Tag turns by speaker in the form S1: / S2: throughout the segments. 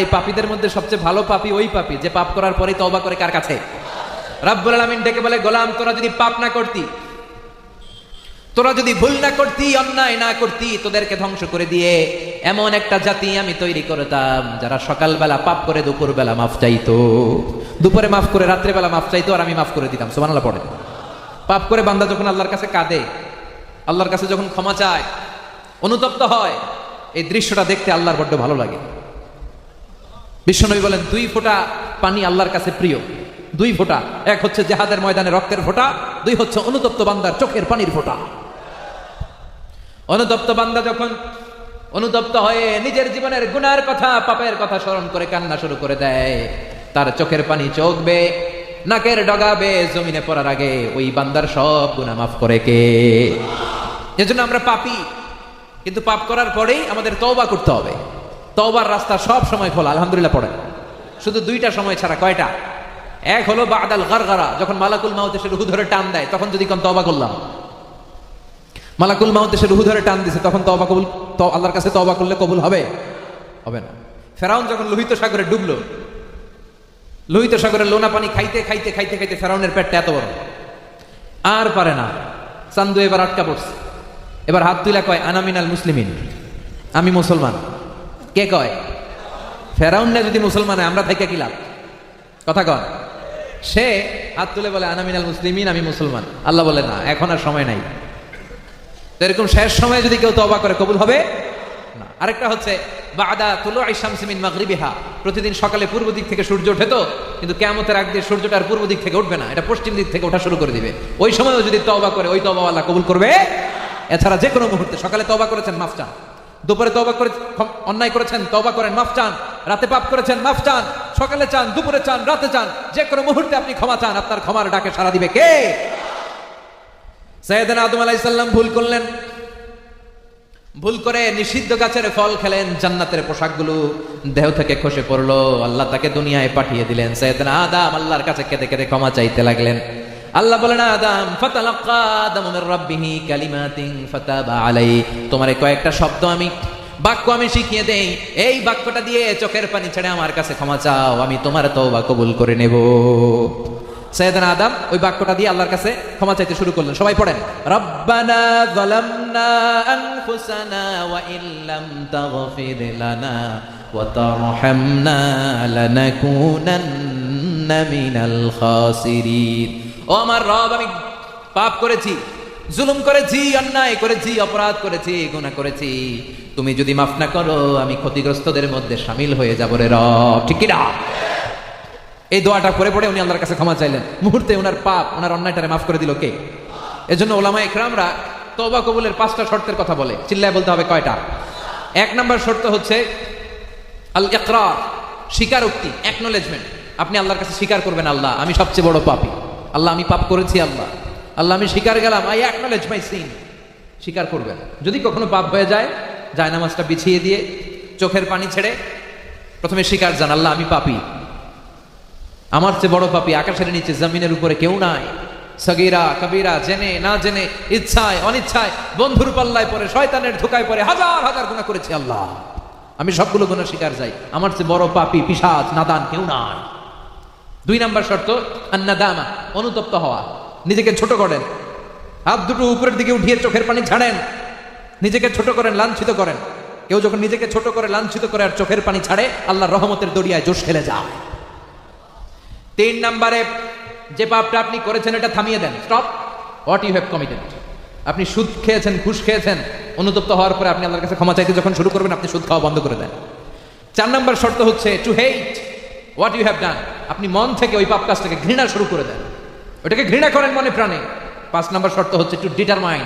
S1: এই পাপীদের মধ্যে সবচেয়ে ভালো পাপী ওই পাপী যে পাপ করার পরেই তওবা করে কার কাছে? রাব্বুল আলামিন ডেকে বলে, গোলাম তোরা যদি পাপ না করতি, তোরা যদি ভুল না করতি, অন্যায় না করতি, তোদেরকে ধ্বংস করে দিয়ে এমন একটা জাতি আমি তৈরি করতাম যারা সকালবেলা পাপ করে দুপুরবেলা মাফ চাইতো, দুপুরে মাফ করে রাত্রেবেলা মাফ চাইতো, আর আমি মাফ করে দিতাম। সুবহানাল্লাহ পড়ে। পাপ করে বান্দা যখন আল্লাহর কাছে কাঁদে, আল্লাহর কাছে যখন ক্ষমা চায়, অনুতপ্ত হয়, এই দৃশ্যটা দেখতে আল্লাহর বড্ড ভালো লাগে। বিশ্বনবী বলেন, 2 ফোঁটা পানি আল্লাহর কাছে প্রিয়। 2 ফোঁটা, এক হচ্ছে জিহাদের ময়দানে রক্তের ফোঁটা, 2 হচ্ছে অনুতপ্ত বান্দার চোখের পানির ফোঁটা। অনুতপ্ত বান্দা যখন অনুতপ্ত হয়ে নিজের জীবনের গুনার কথা, পাপের কথা স্মরণ করে কান্না শুরু করে দেয়, তার চোখের পানি চোখবে, নাকের ডগাবে, জমিনে পড়ার আগে ওই বান্দার সব গুনাহ মাফ করে কে? এজন্য আমরা পাপী, কিন্তু পাপ করার পরেই আমাদের তওবা করতে হবে। তওবার রাস্তা সব সময় খোলা, আলহামদুলিল্লাহ পড়েন। শুধু 2টা সময় ছাড়া। কয়টা? এক হলো বাদাল গারগারা, যখন মালাকুল মাউত এসে রূহ ধরে টান দেয়, তখন যদি কোন তওবা করলাম। মালাকুল মাউত এসে রূহ ধরে টান দিছে, তখন তওবা কবুল, তো আল্লাহর কাছে তওবা করলে কবুল হবে? হবে না। ফেরাউন যখন লোহিত সাগরে ডুবলো, লোহিত সাগরের লোনা পানি খাইতে খাইতে খাইতে খাইতে ফেরাউনের পেটটা এত বড়, আর পারে না। চান্দু এবার আটকা পড়ছে। এবার হাত তুলে কয়, আনা মিনাল মুসলিমিন, আমি মুসলমান। কে কয়? ফেরাউন না যদি মুসলমান হয়, আমরা থাইকা কি লাভ? কথা কয়। সে হাত তুলে বলে, আনা মিনাল মুসলিমিন, আমি মুসলমান। আল্লাহ বলে, না, এখন আর সময় নাই। তো এরকম শেষ সময়ে যদি কেউ তওবা করে, কবুল হবে না। আরেকটা হচ্ছে বাদা তুলুই শামসি মিন মাগরিবিহা, প্রতিদিন সকালে পূর্ব দিক থেকে সূর্য ওঠে, তো কিন্তু কিয়ামতের আগ দিয়ে সূর্যটা আর পূর্ব দিক থেকে উঠবে না, এটা পশ্চিম দিক থেকে ওঠা শুরু করে দিবে। ওই সময়ও যদি তওবা করে, ওই তওবা আল্লাহ কবুল করবে। এছাড়া যে কোনো মুহূর্তে, সকালে তওবা করেছেন, মাফ চান। দুপুরে তওবা করে অন্যায় করেছেন, তওবা করেন, মাফ চান। রাতে পাপ করেছেন, মাফ চান। সকালে চান, দুপুরে চান, রাতে চান, যে কোনো মুহূর্তে আপনি ক্ষমা চান, আপনার ক্ষমার ডাকে সাড়া দিবে কে? সাইয়েদনা আদম আলাইহিস সালাম ভুল করলেন, ভুল করে নিষিদ্ধ গাছের ফল খেলেন, জান্নাতের পোশাকগুলো দেহ থেকে খসে পড়লো, আল্লাহ তাকে দুনিয়ায় পাঠিয়ে দিলেন। সাইয়েদনা আদম আল্লাহর কাছে কেঁদে কেঁদে ক্ষমা চাইতে লাগলেন। আল্লাহ বলেন, আদম ফাতালাক্কা আদামু মির রাব্বিহি কালিমাতিন ফাতাবা আলাইহি, তোমার কয়েকটা শব্দ আমি, বাক্য আমি শিখিয়ে দেই, এই বাক্যটা দিয়ে চোখের পানি ছেড়ে আমার কাছে ক্ষমা চাও, আমি তোমার তওবা কবুল করে নেব। সাইয়েদনা আদম ওই বাক্যটা দিয়ে আল্লাহর কাছে ক্ষমা চাইতে শুরু করলেন। সবাই পড়েন, রব্বানা যালামনা আনফুসানা ওয়া ইল্লাম তাগফির লানা ওয়া তারহামনা লানাকুনান্না মিনাল খাসিরিন। ও আমার রব, আমি পাপ করেছি, জুলুম করেছি, অন্যায় করেছি, অপরাধ করেছি, গুনাহ করেছি, তুমি যদি মাফ না করো, আমি ক্ষতিগ্রস্তদের মধ্যে শামিল হয়ে যাব রে রব। ঠিক কি না? এই দোয়াটা পড়ে পড়ে উনি আল্লাহর কাছে ক্ষমা চাইলেন। মুহূর্তে ওনার পাপ, ওনার অন্যায়টারে মাফ করে দিল কে? এজন্য ওলামায়ে ইকরামরা তওবা কবুলের 5টা শর্তের কথা বলে। চিল্লায় বলতে হবে কয়টা? 1 নম্বর শর্ত হচ্ছে আল ইকরার, স্বীকারোক্তি, অ্যাকনলেজমেন্ট। আপনি আল্লাহর কাছে স্বীকার করবেন, আল্লাহ আমি সবচেয়ে বড় পাপী, আল্লাহ আমি পাপ করেছি, আল্লাহ আমি স্বীকার গেলাম, আই অ্যাকনলেজ মাই সিন। স্বীকার করবেন। যদি কখনো পাপ হয়ে যায়, জায়নামাজটা বিছিয়ে দিয়ে চোখের পানি ছেড়ে প্রথমে স্বীকার জান, আল্লাহ আমি পাপী, আমার চেয়ে বড় পাপী আকাশের নিচে জমিনের উপরে কেউ নাই। সগীরা কবিরা, জেনে না জেনে, ইচ্ছায় অনিচ্ছায়, বন্ধুর পাল্লায় পড়ে, শয়তানের ধোকায় পড়ে হাজার হাজার গুনাহ করেছি, আল্লাহ আমি সবগুলো গুনাহ স্বীকার যাই, আমার চেয়ে বড় পাপী পিশাচ নাদান কেউ নাই। 2 নম্বর শর্ত আন্নাদামা, অনুতপ্ত হওয়া। নিজেকে ছোট করেন, হাত দুটো উপরের দিকে উঠিয়ে চোখের পানি ছাড়েন, নিজেকে ছোট করেন, লাঞ্ছিত করেন। কেউ যখন নিজেকে ছোট করে, লাঞ্ছিত করে আর চোখের পানি ছাড়ে, আল্লাহর রহমতের দরিয়ায় জোশ খেলে যায়। 3 নম্বরে, যে পাপটা আপনি করেছেন এটা থামিয়ে দেন। Stop what you have committed. আপনি সুদ খেয়েছেন, ঘুষ খেয়েছেন, অনুতপ্ত হওয়ার পরে আপনি আল্লাহর কাছে ক্ষমা চাইতে যখন শুরু করবেন, আপনি সুদ খাওয়া বন্ধ করে দেন। 4 নম্বর শর্ত হচ্ছে to hate what you have done. আপনি মন থেকে ওই পাপ কাজটাকে ঘৃণা শুরু করে দেন, ওটাকে ঘৃণা করেন মনে প্রাণে। 5 নম্বর শর্ত হচ্ছে to determine,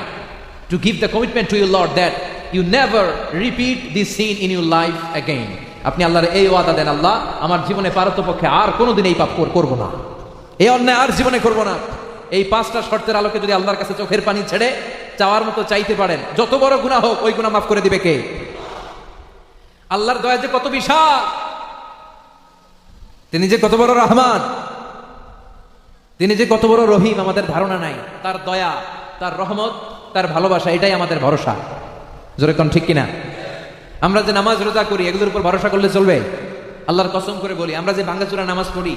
S1: to give the commitment to your lord that you never repeat this sin in your life again. আপনি আল্লাহর এই ওয়াদা দেন, আল্লাহ আমার জীবনে পারতপক্ষে আর কোনোদিন এই পাপ করবো না, এই অন্যায় আর জীবনে করবো না। এই 5টা শর্তের আলোকে যদি আল্লাহর কাছে চোখের পানি ছেড়ে চাওয়ার মতো চাইতে পারেন, যত বড় গুনাহ হোক ওই গুনাহ মাফ করে দিবে কে? আল্লাহর দয়া যে কত বিশাল, তিনি যে কত বড় রহমান, তিনি যে কত বড় রহিম, আমাদের ধারণা নাই। তার দয়া, তার রহমত, তার ভালোবাসা, এটাই আমাদের ভরসা। জোরে কোন ঠিক কিনা? আমরা যে নামাজ রোজা করি, এগুলোর উপর ভরসা করলে চলবে? আল্লাহর কসম করে বলি, আমরা যে ভাঙাচোরা নামাজ পড়ি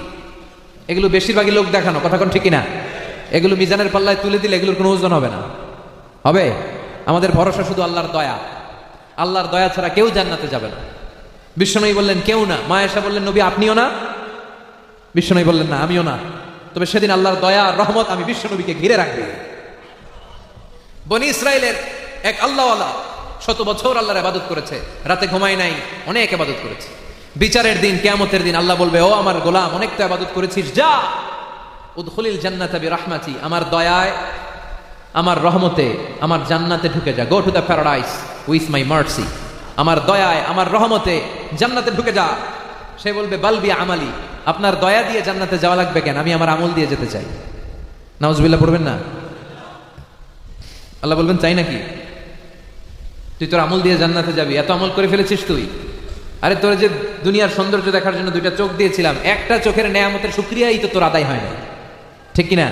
S1: এগুলো বেশিরভাগই লোক দেখানো, কথা কোন ঠিক না? এগুলো মিজানের পাল্লায় তুলে দিলে এগুলোর কোনো ওজন হবে না। হবে? আমাদের ভরসা শুধু আল্লাহর দয়া। আল্লাহর দয়া ছাড়া কেউ জান্নাতে যাবে না। বিশ্বনবী বললেন কেউ না। মা আয়েশা বললেন নবী আপনিও না? বিশ্বনবী বললেন না আমিও না, তবে সেদিন আল্লাহর দয়া আর রহমত আমি বিশ্বনবীকে ঘিরে রাখবো। বনি ইসরাইলের এক আল্লাহওয়ালা 100 বছর আল্লাহর ইবাদত করেছে, রাতে ঘুমায় নাই, অনেক ইবাদত করেছে। বিচারের দিন, কিয়ামতের দিন আল্লাহ বলবে, ও আমার গোলাম অনেক তো ইবাদত করেছিস, যা উদখুলিল জান্নাতা বিরহমাতি, আমার দয়ায় আমার রহমতে আমার জান্নাতে ঢুকে যা। Go to the paradise with my mercy, আমার দয়ায় আমার রহমতে জান্নাতে ঢুকে যা। সে বলবে বালবি আমালি, আপনার দয়া দিয়ে জান্নাতে যাওয়া লাগবে কেন, আমি আমার আমল দিয়ে যেতে চাই। নাউজুবিল্লাহ পড়বেন না? আল্লাহ বলবেন চাই নাকি? তুই তোর আমল দিয়ে জান্নাতে যাবি, এত আমল করে ফেলেছিস তুই। আরে তোর যে দুনিয়ার সৌন্দর্য দেখার জন্য 2টা চোখ দিয়েছিলাম, একটা চোখের নেয়ামতের শুকরিয়াই তো তোর আদায় হয় না, ঠিক কিনা?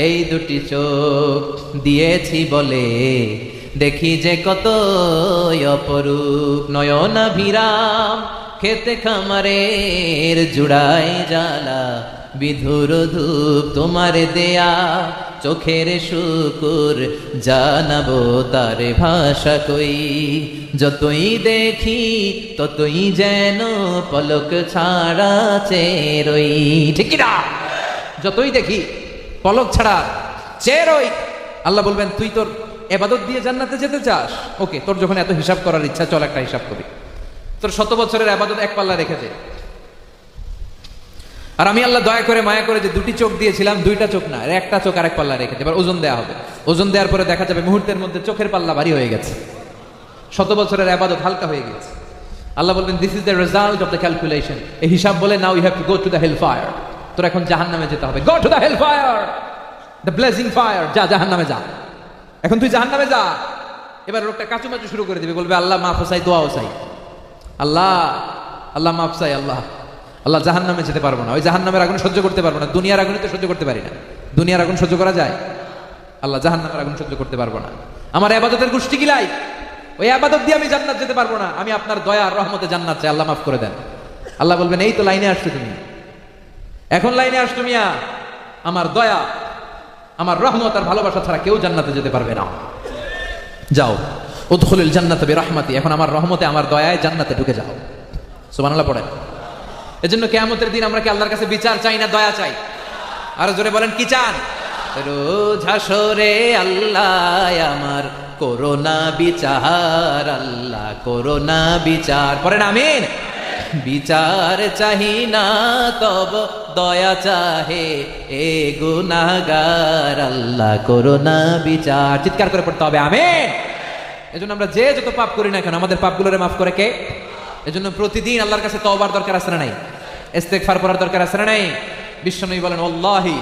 S1: এই 2টি চোখ দিয়েছি বলে দেখি যে কত অপরূপ, নয়নাভিরাম খেতে খামারের জুড়াই জ্বালা, বিধুর ধূপ তোমার দেয়া চোখের শুকুর, জানাবো তার ভাষা কই, যতই দেখি ততই যেন পলক ছাড়া চেরই, ঠিক না? যতই দেখি পলক ছাড়া চেরই। আল্লাহ বলবেন তুই তোর ইবাদত দিয়ে জান্নাতে যেতে চাস, ওকে, তোর যখন এত হিসাব করার ইচ্ছা চল একটা হিসাব করি। তোর 100 বছরের ইবাদত এক পাল্লা রেখেছে, আর আমি আল্লাহ দয়া করে মায়া করে যে 2টি চোখ দিয়েছিলাম, 2টা চোখ না, একটা চোখ আরেক পাল্লা রেখেছে। এবার ওজন দেওয়া হবে, ওজন দেওয়ার পরে দেখা যাবে মুহূর্তের মধ্যে চোখের পাল্লা ভারী হয়ে গেছে, 100 বছরের ইবাদত হালকা হয়ে গেছে। আল্লাহ বলবেন this is the result of the calculation. এই হিসাব বলে now you have to go to the hell fire, তোর এখন জাহান্নামে যেতে হবে। Go to the hell fire, the blazing fire, যা জাহান্নামে যা, এখন তুই জাহান্নামে যা। এবার লোকটা কাচুমাচু শুরু করে দিবে, বলবে আল্লাহ মাফ চাই, দোয়াও চাই, আল্লাহ আল্লাহ মাফ চাই, আল্লাহ আল্লাহ জাহান্নামে যেতে পারবো না, ওই জাহান্নামের আগুন সহ্য করতে পারবো না, দুনিয়ার আগুন তো সহ্য করতে পারি না, দুনিয়ার আগুন সহ্য করা যায়, আল্লাহ জাহান্নামের আগুন সহ্য করতে পারবো না, আমার ইবাদতের গোষ্ঠী গিলাই, ওই ইবাদত দিয়ে আমি জান্নাত যেতে পারবো না, আমি আপনার দয়া আর রহমতে জান্নাত চাই, আল্লাহ মাফ করে দেন। আল্লাহ বলবেন এই তো লাইনে আসছো তুমি, এখন লাইনে আসছো মিয়া, আমার দয়া আমার রহমত আর ভালোবাসা ছাড়া কেউ জান্নাতে যেতে পারবে না, যাও উদখুলিল জান্নাতা বিরহমাতি, এখন আমার রহমতে আমার দয়ায় জান্নাতে ঢুকে যাও। সুবহানাল্লাহ পড়েন। এজন্য কিয়ামতের দিন আমরা কি আল্লাহর কাছে বিচার চাই না দয়া চাই? আর জোরে বলেন কি চান? রোজ হাসরে আল্লাহ আমার করোনা বিচার, আল্লাহ করোনা বিচার, পড়েন আমিন। বিচার চাহি না তব দয়া চাহে এ গুনাহগার, আল্লাহ করোনা বিচার, চিৎকার করে পড়তে হবে আমিন। এজন্য আমরা যে যত পাপ করি না কেন আমাদের পাপগুলোরে মাফ করে কে? এজন্য প্রতিদিন আল্লাহর কাছে তওবার দরকার আছে না নাই? ইস্তেগফার করার দরকার আছে না নাই? বিশ্বনবী বলেন ওয়াল্লাহি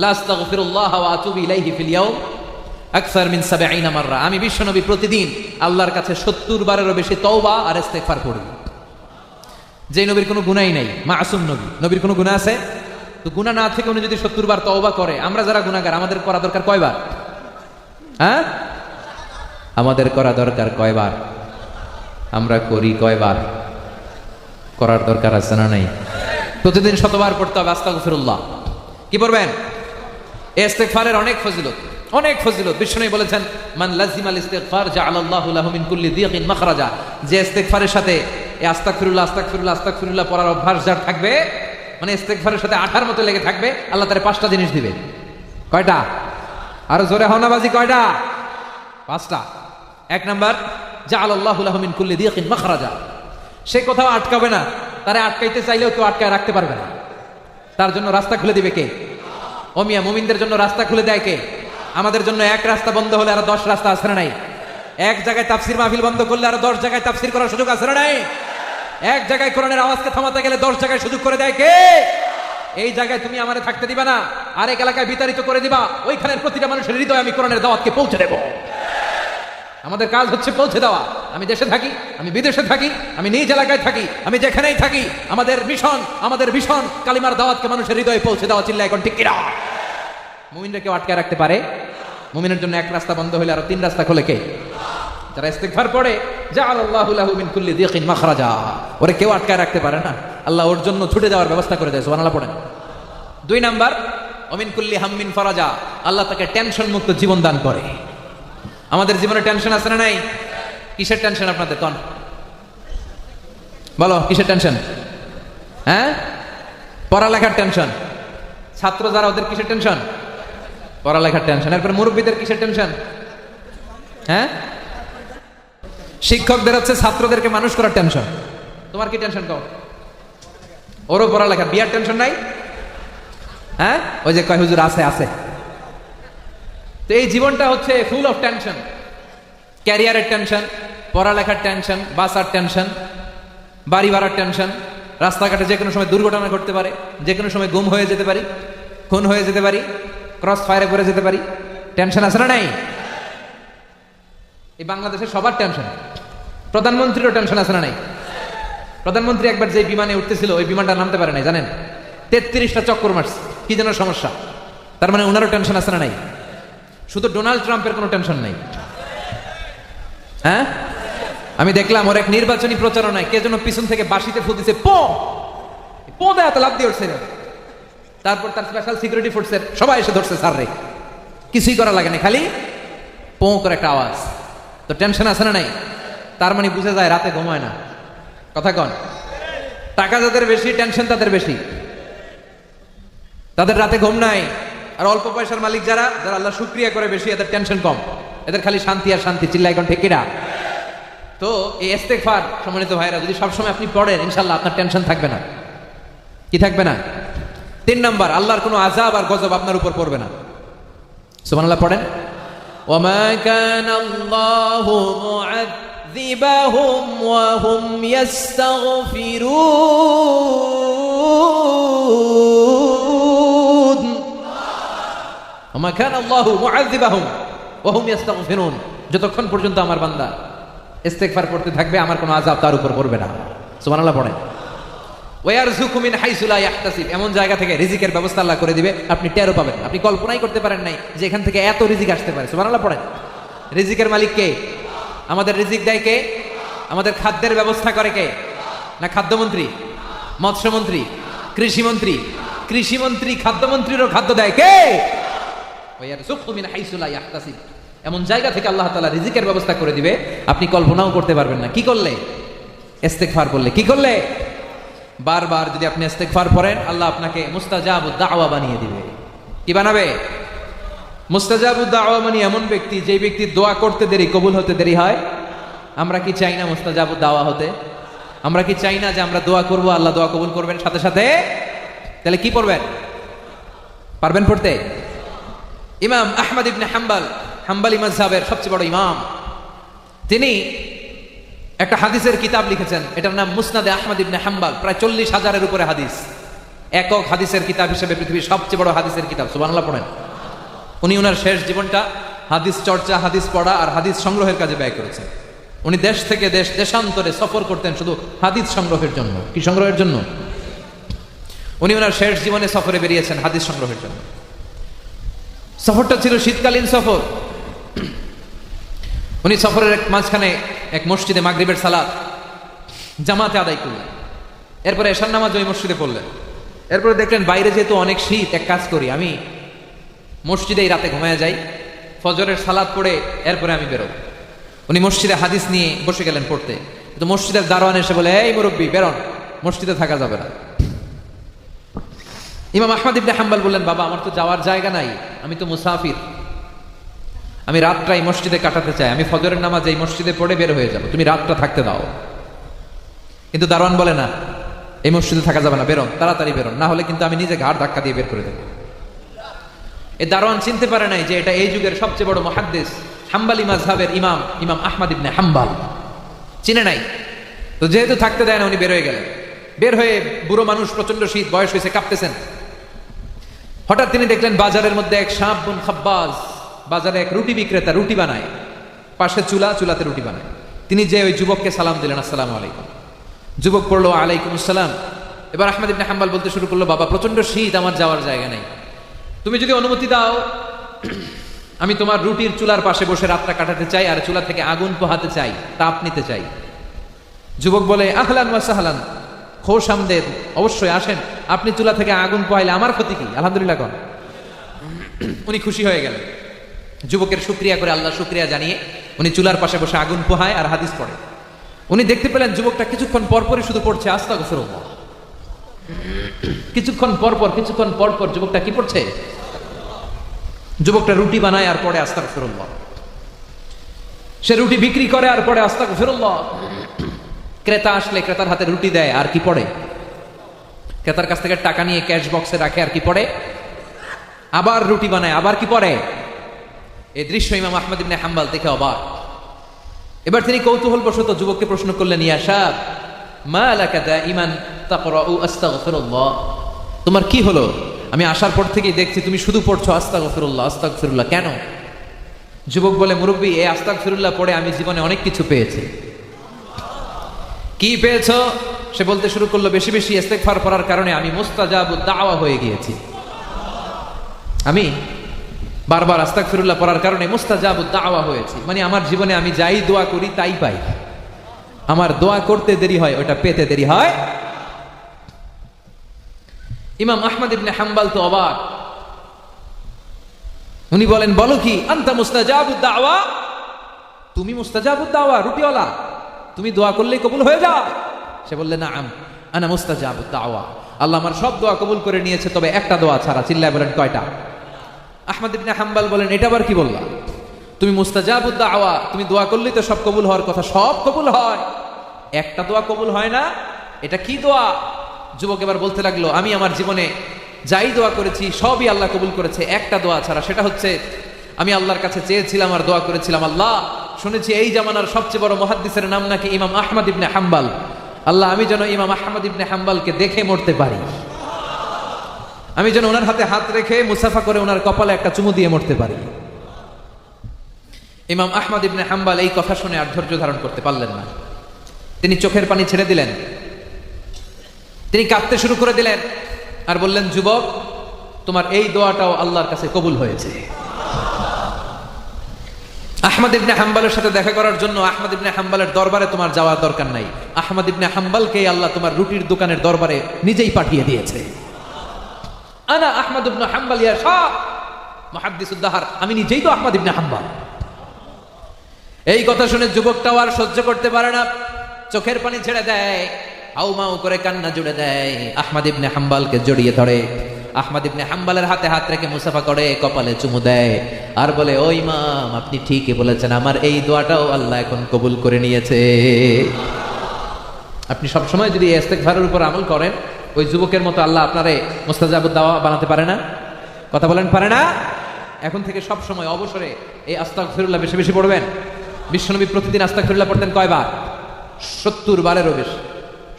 S1: লা আস্তাগফিরুল্লাহ ওয়া আতুবু ইলাইহি ফিল ইয়াউম আকসার মিন 70 মাররা, আমি বিশ্বনবী প্রতিদিন আল্লাহর কাছে 70 বারেরও বেশি তওবা আর ইস্তেগফার করি। যে নবীর কোনো গুনাহই নাই, মাসুম নবী, নবীর কোনো গুনাহ আছে? তো গুনাহ না থেকে উনি যদি 70 বার তওবা করে, আমরা যারা গুনাহগার আমাদের করা দরকার কয়বার? হ্যাঁ, আমাদের করা দরকার কয়বার? আমরা করি কয়বার? করার দরকার আছে না নাই? প্রতিদিন 100 বার পড়তে হবে আস্তাগফিরুল্লাহ। কি পড়বেন? ইস্তেগফারের অনেক ফজিলত, অনেক ফজিলত। বিষ্ণু বলেছেন মান লাজিমাল ইস্তিগফার জাআলাল্লাহু লাহু মিন কুল্লি দিকিন মাখরাজা, যে ইস্তেগফারের সাথে এই আস্তাগফিরুল্লাহ আস্তাগফিরুল্লাহ আস্তাগফিরুল্লাহ পড়ার অভ্যাস যার থাকবে, মানে ইস্তেগফারের সাথে আঠার মতো লেগে থাকবে, আল্লাহ তারে 5টা জিনিস দিবে। কয়টা? আরো জোরে হনাবাজি, কয়টা? 5টা। 1 নাম্বার জাআলাল্লাহু লাহু মিন কুল্লি দিকিন মাখরাজা, সে কোথাও আটকাবে না, তারে আটকাইতে চাইলেও কেউ আটকায় রাখতে পারবে না, তার জন্য রাস্তা খুলে দিবে কে? ও মিয়া, মুমিনদের জন্য রাস্তা খুলে দেয় কে? আমাদের জন্য এক রাস্তা বন্ধ হলে আরো 10 রাস্তা আছে না নাই? এক জায়গায় তাফসীর মাহফিল বন্ধ করলে আরো 10 জায়গায় তাফসীর করার সুযোগ আছে না নাই? এক জায়গায় কোরআনের আওয়াজকে থামাতে গেলে 10 জায়গায় সুযোগ করে দেয় কে? এই জায়গায় তুমি আমারে থাকতে দিবা না, আরেক এলাকায় বিতাড়িত করে দিবা, ওইখানের প্রতিটা মানুষের হৃদয়ে আমি কোরআনের দাওয়াতকে পৌঁছে দেব। আমাদের কাজ হচ্ছে পৌঁছে দেওয়া। আমি দেশে থাকি, আমি বিদেশে থাকি, আমি নিজ এলাকায় থাকি, আমি যেখানেই থাকি, আমাদের মিশন কালিমার দাওয়াতকে মানুষের হৃদয়ে পৌঁছে দেওয়া। চিল্লা এখন ঠিক কিনা? মুমিনরা কেউ আটকে রাখতে পারে? মুমিনের জন্য এক রাস্তা বন্ধ হলে আরো 3 রাস্তা খোলে কে? যারা ইস্তেগফার পড়ে জাআলাল্লাহু লাহু মিন কুল্লি দিকিন মাখরাজা। ওরে কেউ আটকায় রাখতে পারে না, আল্লাহ ওর জন্য ছুটে যাওয়ার ব্যবস্থা করে দেয়। সুবহানাল্লাহ পড়েন। 2 নাম্বার, ওমিন কুল্লি হাম্মিন ফারাজা, আল্লাহ তাকে টেনশন মুক্ত জীবন দান করে। আমাদের জীবনে টেনশন আছে না নাই? কিসের টেনশন আপনাদের কোন? বলো কিসের টেনশন? হ্যাঁ, পড়ালেখার টেনশন। ছাত্র যারা ওদের কিসের টেনশন? পড়ালেখার টেনশন। এরপর মুরব্বীদের কিসের টেনশন? হ্যাঁ, শিক্ষকদের হচ্ছে ছাত্রদেরকে মানুষ করার টেনশন। তোমার কি টেনশন কও? ওরও পড়ালেখা, বিয়ার টেনশন নাই? হ্যাঁ, ওই যে কয় হুজুর আছে আছে। তো এই জীবনটা হচ্ছে ফুল অফ টেনশন। ক্যারিয়ারের টেনশন, পড়ালেখার টেনশন, বাসার টেনশন, বাড়ি ভাড়ার টেনশন, রাস্তাঘাটে যে কোনো সময় দুর্ঘটনা ঘটতে পারে, যে কোনো সময় গুম হয়ে যেতে পারি, খুন হয়ে যেতে পারি, ক্রস ফায়ারে পড়ে যেতে পারি। টেনশন আছে না নাই? এই বাংলাদেশের সবার টেনশন। প্রধানমন্ত্রীরও টেনশন আছে না নাই? প্রধানমন্ত্রী একবার যে বিমানে উঠতেছিল ওই বিমানটা নামতে পারে নাই, জানেন? 33টা চক্কর মারছে, কি যেন সমস্যা। তার মানে ওনারও টেনশন আছে না নাই? শুধু ডোনাল্ড ট্রাম্পের কোনো টেনশন নাই। হ্যাঁ, আমি দেখলাম ওর এক নির্বাচনী প্রচারণায় কে যেন পিছন থেকে বাঁশিতে ফু দিছে, পো পো দেয়, এত লাভ দিয়ে উঠছে। তারপর তার স্পেশাল সিকিউরিটি ফোর্সের সবাই এসে ধরছে, স্যার রে কিছুই করা লাগে না, খালি পো করে একটা আওয়াজ। তো টেনশন আছে না নাই? তার মানে বুঝে যায় রাতে ঘুমায় না। কথা কন? টাকা যাদের বেশি, টেনশন তাদের বেশি, তাদের রাতে ঘুম নাই। আর অল্প পয়সার মালিক যারা যারা আল্লাহ শুকরিয়া করে বেশি, এদের টেনশন কম, এদের খালি শান্তি আর শান্তি। চিল্লাই এখন ঠিক কিনা? তো এই ইস্তেগফার সম্মানিত ভাইরা যদি সবসময় আপনি পড়েন, ইনশাআল্লাহ আপনার টেনশন থাকবে না। কি থাকবে না? 3 নাম্বার, আল্লাহর কোনো আযাব আর গজব আপনার উপর পড়বে না। সুবহানাল্লাহ পড়েন। ওয়ামা কানাল্লাহু মুআযযিবাহুম ওয়া হুম ইস্তাগফিরুন। ওয়ামা কানাল্লাহু মুআযযিবাহুম ওয়া হুম ইস্তাগফিরুন। যতক্ষণ পর্যন্ত আমার বান্দা ইস্তেগফার করতে থাকবে, আমার কোনো আযাব তার উপর পড়বে না। সুবহানাল্লাহ পড়েন। ওয়ারযুকু মিন হাইসু লা ইয়াহতাসিব, এমন জায়গা থেকে রিজিকের ব্যবস্থা আল্লাহ করে দিবে, আপনি টেরও পাবেন, আপনি কল্পনাই করতে পারেন নাই যে এখান থেকে এত রিজিক আসতে পারে। সুবহানাল্লাহ পড়েন। রিজিকের মালিক কে? আমাদের রিজিক দেয় কে? আমাদের খাদ্যের ব্যবস্থা করে কে? না খাদ্যমন্ত্রী, মৎস্যমন্ত্রী, কৃষিমন্ত্রী? কৃষিমন্ত্রী খাদ্যমন্ত্রীরও খাদ্য দেয় কে? ওয়ারযুকু মিন হাইসু লা ইয়াহতাসিব, এমন জায়গা থেকে আল্লাহ তাআলা রিজিকের ব্যবস্থা করে দিবে, আপনি কল্পনাও করতে পারবেন না। কি করলে? ইস্তেগফার করলে। কি করলে? বারবার যদি আপনি ইস্তেগফার পড়েন, আল্লাহ আপনাকে মুস্তাজাবুদ দাওয়া বানিয়ে দিবে। কি বানাবে? মুস্তাজাবুদ দাওয়া মানে এমন ব্যক্তি, যে ব্যক্তির দোয়া করতে দেরি কবুল হতে দেরি হয়। আমরা কি চাই না মুস্তাজাবুদ দাওয়া হতে? আমরা কি চাই না যে আমরা দোয়া করব, আল্লাহ দোয়া কবুল করবেন সাথে সাথে? তাহলে কি পড়বেন? পারবেন পড়তে? ইমাম আহমদ ইবনে হাম্বল, হাম্বলি মাযহাবের সবচেয়ে বড় ইমাম, তিনি একটা হাদিসের কিতাব লিখেছেন, এটার নাম মুসনাদে আহমদ ইবনে হাম্বল। প্রায় 40,000-এর উপরে হাদিস, একক হাদিসের কিতাব হিসেবে পৃথিবীর সবচেয়ে বড় হাদিসের কিতাব। সুবহানাল্লাহ পড়েন। উনি ওনার শেষ জীবনটা হাদিস চর্চা, হাদিস পড়া আর হাদিস সংগ্রহের কাজে ব্যয় করেছেন। উনি দেশ থেকে দেশান্তরে সফর করতেন শুধু হাদিস সংগ্রহের জন্য। কি সংগ্রহের জন্য? উনি ওনার শেষ জীবনে সফরে বেরিয়েছেন হাদিস সংগ্রহের জন্য। সফরটা ছিল শীতকালীন সফর। উনি সফরের মাঝখানে এক মসজিদে মাগরিবের সালাত জামাতে আদায় করলেন। এরপরে এশার নামাজ ওই মসজিদে পড়লেন। এরপরে দেখলেন বাইরে যেহেতু অনেক শীত, এক কাজ করি, আমি মসজিদেই রাতে ঘুমায় যাই, ফজরের সালাত পড়ে এরপরে আমি বেরোব। উনি মসজিদে হাদিস নিয়ে বসে গেলেন পড়তে। তো মসজিদের দারোয়ান এসে বলে, এই মুরব্বী বেরোন, মসজিদে থাকা যাবে না। ইমাম আহমদ ইবনে হাম্বল বললেন, বাবা আমার তো যাওয়ার জায়গা নাই, আমি তো মুসাফির, আমি রাতটা এই মসজিদে কাটাতে চাই, আমি ফজরের নামাজ এই মসজিদে পড়ে বের হয়ে যাব, তুমি রাতটা থাকতে দাও। কিন্তু দারোয়ান বলে, না, এই মসজিদে থাকা যাবে না, বেরোন, তাড়াতাড়ি বেরোন, না হলে কিন্তু আমি নিজে ঘাড় ধাক্কা দিয়ে বের করে দেব। এই দারোয়ান চিনতে পারে নাই যে এটা এই যুগের সবচেয়ে বড় মুহাদ্দিস, হাম্বলি মাযহাবের ইমাম, ইমাম আহমদ ইবনে হাম্বল। চিনে নাই তো, যেহেতু থাকতে দেয় না, উনি বের হয়ে গেলেন। বের হয়ে, বুড়ো মানুষ, প্রচন্ড শীত, বয়স হয়েছে, কাঁপতেছেন। হঠাৎ তিনি দেখলেন বাজারের মধ্যে এক শাবুন খাব্বাজ, বাজারে এক রুটি বিক্রেতা রুটি বানায়, পাশে চুলা, চুলাতে রুটি বানায়। তিনি যে ওই যুবককে সালাম দিলেন, আসসালামু আলাইকুম। যুবক পড়লো, আলাইকুম আসসালাম। এবার আহমদ ইবনে হাম্বল বলতে শুরু করলো, বাবা প্রচন্ড শীত, আমার যাওয়ার জায়গা নেই, তুমি যদি অনুমতি দাও আমি তোমার রুটির চুলার পাশে বসে রাতটা কাটাতে চাই আর চুলা থেকে আগুন পোহাতে চাই, তাপ নিতে চাই। যুবক বলে, আহলান ওয়া সাহলান, খোশ আমদেদ, অবশ্যই আসেন। আপনি চুলা থেকে আগুন পোহাইলে আমার ক্ষতি কি? আলহামদুলিল্লাহ কন। উনি খুশি হয়ে গেলেন। যুবকের শুকরিয়া করে, আল্লাহ শুকরিয়া জানিয়ে উনি চুলার পাশে বসে আগুন পোহায় আর হাদিস পড়ে। উনি দেখতে পেলেন যুবকটা কিছুক্ষণ পরপরই শুধু পড়ছে আস্তাগফিরুল্লাহ। কিছুক্ষণ পরপর যুবকটা কি পড়ছে? যুবকটা রুটি বানায় আর পড়ে আস্তাগফিরুল্লাহ। সে রুটি বিক্রি করে আর পড়ে আস্তাগফিরুল্লাহ। ক্রেতা আসলে ক্রেতার হাতে রুটি দেয় আর কি পড়ে? ক্রেতার কাছ থেকে টাকা নিয়ে ক্যাশ বক্সে রাখে আর কি পড়ে? আবার রুটি বানায় আবার কি পড়ে? এই দৃশ্য ইমাম আহমদ ইবনে হাম্বল দেখে অবাক। এবার তিনি কৌতূহলবশত যুবককে প্রশ্ন করলেন, ইয়া শাব, মা লাকা দাইমান তাকরাউ আস্তাগফিরুল্লাহ, তোমার কি হলো? আমি আসার পর থেকেই দেখছি তুমি শুধু পড়ছো আস্তাগফিরুল্লাহ আস্তাগফিরুল্লাহ, কেন? যুবক বলে, মুরব্বী, এই আস্তাগফিরুল্লাহ পড়ে আমি জীবনে অনেক কিছু পেয়েছি। কি পেয়েছো? সে বলতে শুরু করলো, বেশি বেশি ইস্তেগফার পড়ার কারণে আমি মুস্তাজাবুদ দাওয়া হয়ে গিয়েছি। আমি বারবার আস্তাগফিরুল্লাহ পড়ার কারণে মুস্তাজাবুদ দাওয়া হয়েছি, মানে আমার জীবনে আমি যাই দোয়া করি তাই পাই। আমার দোয়া করতে দেরি হয়, ওটা পেতে দেরি হয়। ইমাম আহমদ ইবনে হাম্বল তো অবাক। উনি বলেন, বলো কি? আনতা মুস্তাজাবুদ দাওয়া, তুমি মুস্তাজাবুদ দাওয়া, রুটিওয়ালা, তুমি দোয়া করলেই কবুল হয়ে যায়? সে বললেন, নাআম আনা মুস্তাজাবুদ দাওয়া, আল্লাহ আমার সব দোয়া কবুল করে নিয়েছে, তবে একটা দোয়া ছাড়া। চিল্লায় বলেন, কয়টা? আহমদ ইবনে হাম্বল বলেন, এটা আবার কি বললা? তুমি মুস্তাজাবুদ দাওয়া, তুমি দোয়া করলেই তো সব কবুল হওয়ার কথা, সব কবুল হয়, একটা দোয়া কবুল হয় না, এটা কি দোয়া? যুবক এবার বলতে লাগলো, আমি আমার জীবনে যাই দোয়া করেছি সবই আল্লাহ কবুল করেছে, একটা দোয়া ছাড়া। সেটা হচ্ছে, আমি আল্লাহর কাছে চেয়েছিলাম আর দোয়া করেছিলাম, আল্লাহ, শুনেছি এই জামানার সবচেয়ে বড় মুহাদ্দিসের নাম নাকি ইমাম আহমদ ইবনে হাম্বল, আল্লাহ আমি যেন ইমাম আহমদ ইবনে হাম্বলকে দেখে মরতে পারি, আমি যেন ওনার হাতে হাত রেখে মুসাফা করে ওনার কপালে একটা চুমু দিয়ে মরতে পারি। ইমাম আহমদ ইবনে হাম্বল এই কথা শুনে আর ধৈর্য ধারণ করতে পারলেন না। তিনি চোখের পানি ছেড়ে দিলেন, তিনি কাঁদতে শুরু করে দিলেন আর বললেন, যুবক, তোমার এই দোয়াটাও আল্লাহর কাছে কবুল হয়েছে। আহমদ ইবনে হাম্বলের সাথে দেখা করার জন্য আহমদ ইবনে হাম্বলের দরবারে তোমার যাওয়ার দরকার নাই, আহমদ ইবনে হাম্বলকে আল্লাহ তোমার রুটির দোকানের দরবারে নিজেই পাঠিয়ে দিয়েছে। আনা আহমদ ইবনে হাম্বল ইয়া শাহ মুহাদ্দিসুদ দাহর, আমি নিজেই তো আহমদ ইবনে হাম্বল। এই কথা শুনে যুবকটাও আর সহ্য করতে পারে না, চোখের পানি ছেড়ে দেয়, হাউমাউ করে কান্না জুড়ে দেয়, আহমদ ইবনে হাম্বলকে জড়িয়ে ধরে, আহমদ ইবনে হাম্বলের হাতে হাত রেখে মুসাফা করে, কপালে চুমু দেয় আর বলে, ও ইমাম, আপনি ঠিকই বলেছেন, আমার এই দোয়াটাও আল্লাহ এখন কবুল করে নিয়েছে। আপনি সব সময় যদি ইস্তেগফারের উপর আমল করেন, ওই যুবকের মতো আল্লাহ আপনারে মুস্তাজাবুদ দাওয়া বানাতে পারে না? কথা বলেন, পারে না? এখন থেকে সব সময় অবসরে এই আস্তাগফিরুল্লাহ বেশি বেশি পড়বেন। বিশ্বনবী প্রতিদিন আস্তাগফিরুল্লাহ পড়তেন কয়বার? 70 বারেরও বেশি।